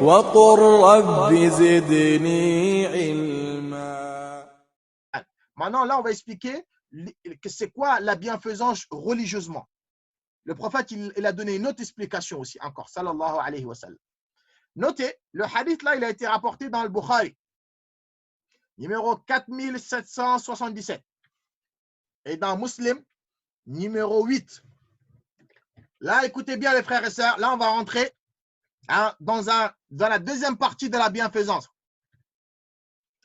وقل رب زدني علما. Maintenant, là, on va expliquer que c'est quoi la bienfaisance religieusement. Le prophète, il a donné une autre explication aussi, encore, sallallahu alayhi wa sallam. Notez, le hadith là, il a été rapporté dans le Bukhari, numéro 4777. Et dans Muslim, numéro 8. Là, écoutez bien les frères et sœurs, là, on va rentrer dans la deuxième partie de la bienfaisance.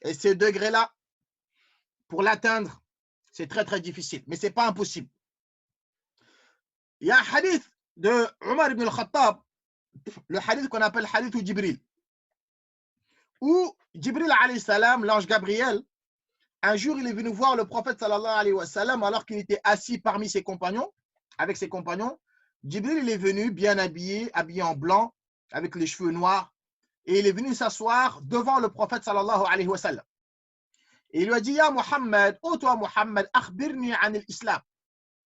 Et ce degré-là, pour l'atteindre, c'est très, très difficile, mais ce n'est pas impossible. Il y a un hadith de Omar ibn al-Khattab, le hadith qu'on appelle hadith ou Jibril, où Jibril alayhi salam, l'ange Gabriel, un jour, il est venu voir le prophète sallallahu alayhi wa sallam alors qu'il était assis parmi ses compagnons, avec ses compagnons. Jibril, il est venu bien habillé en blanc, avec les cheveux noirs, et il est venu s'asseoir devant le prophète sallallahu alayhi wa sallam. Et il lui a dit, Ya Muhammad, ô toi Muhammad, akhbirni an l'islam.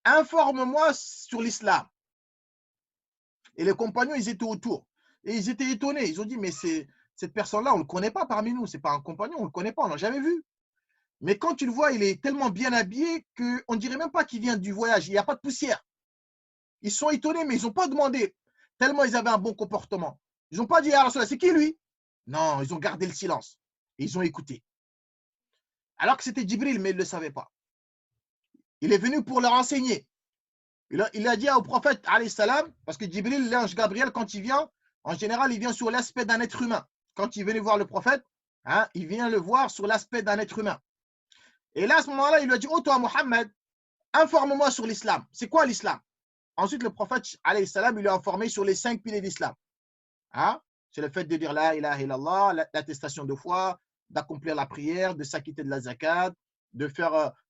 Informe-moi sur l'islam. Et les compagnons, ils étaient autour. Et ils étaient étonnés. Ils ont dit, mais cette personne-là, on ne le connaît pas parmi nous. Ce n'est pas un compagnon, on ne le connaît pas, on ne l'a jamais vu. Mais quand tu le vois, il est tellement bien habillé qu'on ne dirait même pas qu'il vient du voyage. Il n'y a pas de poussière. Ils sont étonnés, mais ils n'ont pas demandé. Tellement ils avaient un bon comportement. Ils n'ont pas dit, ah, c'est qui lui? Non, ils ont gardé le silence. Et ils ont écouté. Alors que c'était Jibril, mais ils ne le savaient pas. Il est venu pour leur enseigner. Il a dit au prophète, alayhi salam, parce que Jibril, l'ange Gabriel, quand il vient, en général, il vient sur l'aspect d'un être humain. Quand il venait voir le prophète, il vient le voir sur l'aspect d'un être humain. Et là, à ce moment-là, il lui a dit, oh toi, Mohammed, informe-moi sur l'islam. C'est quoi l'islam? Ensuite, le prophète, alayhi salam, il lui a informé sur les 5 piliers d'islam. C'est le fait de dire la ilaha illallah, l'attestation de foi, d'accomplir la prière, de s'acquitter de la zakat, de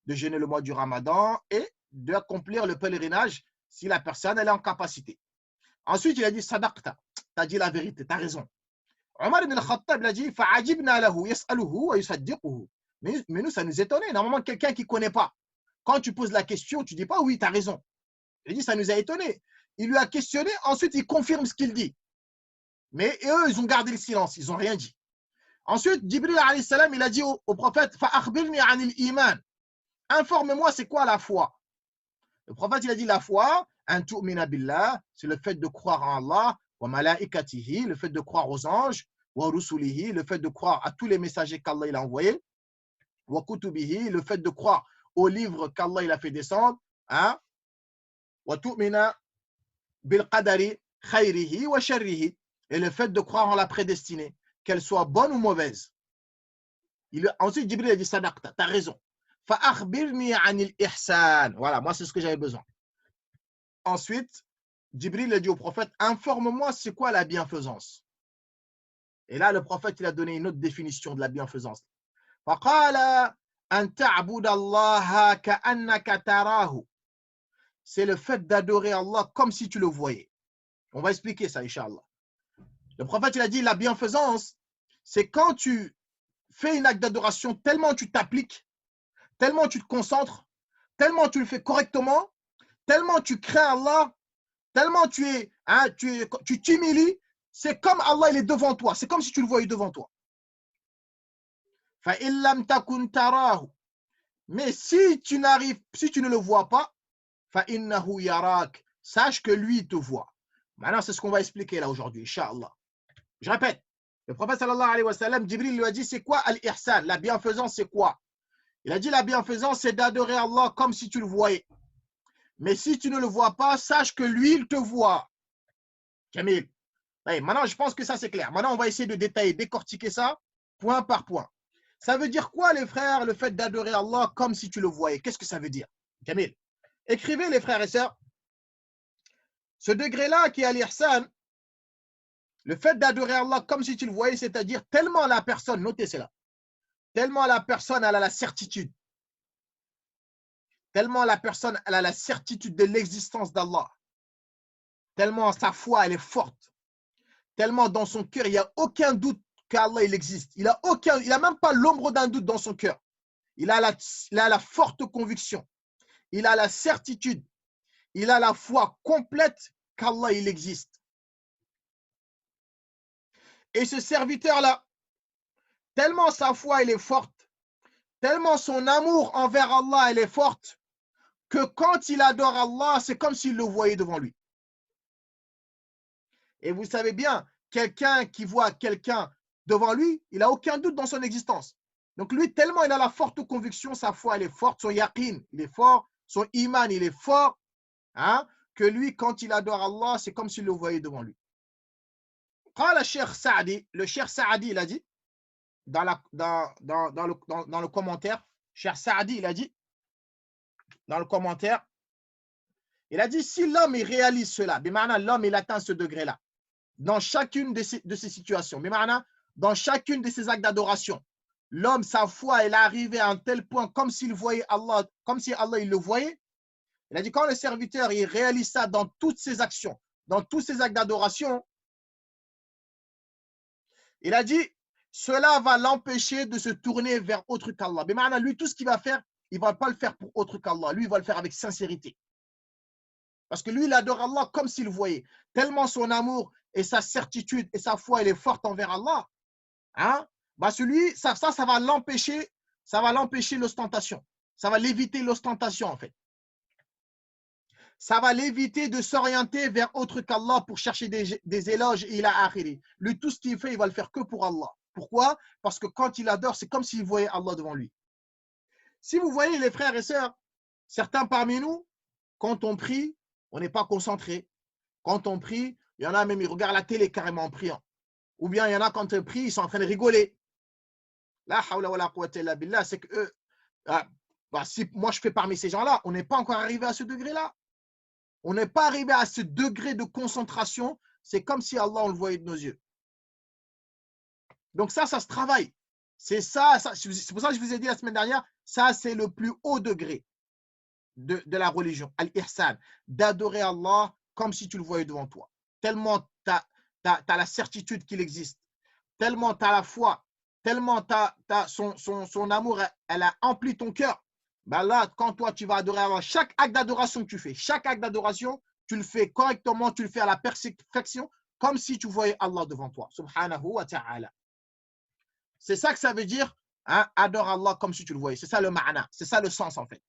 jeûner le mois du ramadan et d'accomplir le pèlerinage si la personne elle est en capacité. Ensuite, il a dit sadaqta, tu as dit la vérité, tu as raison. Omar ibn al-Khattab a dit fa'ajibna lahu yas'aluhu wa yusaddiquhu. Mais nous, ça nous étonnait. Normalement, quelqu'un qui ne connaît pas, quand tu poses la question, tu ne dis pas oui, tu as raison. Il dit ça nous a étonnés. Il lui a questionné, ensuite il confirme ce qu'il dit. Mais eux, ils ont gardé le silence, ils n'ont rien dit. Ensuite, Jibril alayhi salam, il a dit au prophète fa'akhbirni anil iman. Informe-moi, c'est quoi la foi? Le prophète, il a dit la foi, c'est le fait de croire en Allah, wa malaikatihi, le fait de croire aux anges, wa rusulihi, le fait de croire à tous les messagers qu'Allah il a envoyés, wa kutubihi, le fait de croire aux livres qu'Allah il a fait descendre, wa tu'mina bil qadari khayrihi wa sharrihi, et le fait de croire en la prédestinée, qu'elle soit bonne ou mauvaise. Ensuite, Jibril a dit sadaqta, tu as raison. Fa'akhbirni anil ihsan. Voilà, moi c'est ce que j'avais besoin. Ensuite, Jibril a dit au prophète, informe-moi c'est quoi la bienfaisance. Et là, le prophète, il a donné une autre définition de la bienfaisance. Faqala an ta'budallaha ka'annaka tarahu. C'est le fait d'adorer Allah comme si tu le voyais. On va expliquer ça, Inch'Allah. Le prophète, il a dit, la bienfaisance, c'est quand tu fais une acte d'adoration, tellement tu t'appliques, tellement tu te concentres, tellement tu le fais correctement, tellement tu crains Allah, tellement tu t'humilies, c'est comme Allah il est devant toi, c'est comme si tu le voyais devant toi. Mais si tu ne le vois pas, sache que lui il te voit. Maintenant, c'est ce qu'on va expliquer là aujourd'hui, Inch'Allah. Je répète, le prophète sallallahu alayhi wa sallam, Jibril lui a dit, c'est quoi al-ihsan? La bienfaisance, c'est quoi? Il a dit, la bienfaisance, c'est d'adorer Allah comme si tu le voyais. Mais si tu ne le vois pas, sache que lui, il te voit. Jamil. Maintenant, je pense que ça, c'est clair. Maintenant, on va essayer de détailler, décortiquer ça, point par point. Ça veut dire quoi, les frères, le fait d'adorer Allah comme si tu le voyais? Qu'est-ce que ça veut dire? Jamil. Écrivez, les frères et sœurs. Ce degré-là qui est al-ihsan, le fait d'adorer Allah comme si tu le voyais, c'est-à-dire tellement la personne, notez cela, tellement la personne elle a la certitude, tellement la personne elle a la certitude de l'existence d'Allah, tellement sa foi elle est forte, tellement dans son cœur il n'y a aucun doute qu'Allah il existe, il a même pas l'ombre d'un doute dans son cœur, il a la forte conviction, il a la certitude, il a la foi complète qu'Allah il existe. Et ce serviteur-là, tellement sa foi elle est forte, tellement son amour envers Allah elle est forte, que quand il adore Allah, c'est comme s'il le voyait devant lui. Et vous savez bien, quelqu'un qui voit quelqu'un devant lui, il n'a aucun doute dans son existence. Donc lui, tellement il a la forte conviction, sa foi elle est forte, son yaqin il est fort, son iman il est fort, hein, que lui, quand il adore Allah, c'est comme s'il le voyait devant lui. Le Cheikh Saadi, il a dit, dans le commentaire, Cheikh Saadi, il a dit, dans le commentaire, il a dit, si l'homme il réalise cela, l'homme il atteint ce degré-là, dans chacune de ces situations, dans chacune de ces actes d'adoration, l'homme, sa foi, elle est arrivée à un tel point, comme s'il voyait Allah, comme si Allah il le voyait. Il a dit, quand le serviteur il réalise ça dans toutes ses actions, dans tous ses actes d'adoration, il a dit, cela va l'empêcher de se tourner vers autre qu'Allah. Mais maintenant, lui, tout ce qu'il va faire, il ne va pas le faire pour autre qu'Allah. Lui, il va le faire avec sincérité. Parce que lui, il adore Allah comme s'il voyait. Tellement son amour et sa certitude et sa foi, elle est forte envers Allah. Hein? Bah celui, ça va l'empêcher l'ostentation. Ça va l'éviter l'ostentation, en fait. Ça va l'éviter de s'orienter vers autre qu'Allah pour chercher des éloges et il a akhiri. Lui, tout ce qu'il fait, il va le faire que pour Allah. Pourquoi? Parce que quand il adore, c'est comme s'il voyait Allah devant lui. Si vous voyez les frères et sœurs, certains parmi nous, quand on prie, on n'est pas concentré. Quand on prie, il y en a même, ils regardent la télé carrément en priant. Ou bien il y en a quand ils prient, ils sont en train de rigoler. La hawla wa la quwwata illa billah, c'est que si moi je fais parmi ces gens-là, on n'est pas encore arrivé à ce degré-là. On n'est pas arrivé à ce degré de concentration. C'est comme si Allah, on le voyait de nos yeux. Donc ça se travaille. C'est pour ça que je vous ai dit la semaine dernière, ça c'est le plus haut degré de la religion, al-ihsan, d'adorer Allah comme si tu le voyais devant toi. Tellement tu as la certitude qu'il existe, tellement tu as la foi, tellement son amour, elle a empli ton cœur. Ben là, quand toi tu vas adorer Allah, chaque acte d'adoration que tu fais, chaque acte d'adoration, tu le fais correctement, tu le fais à la perfection, comme si tu voyais Allah devant toi. Subhanahu wa ta'ala. C'est ça que ça veut dire, hein, adore Allah comme si tu le voyais. C'est ça le ma'na, c'est ça le sens en fait.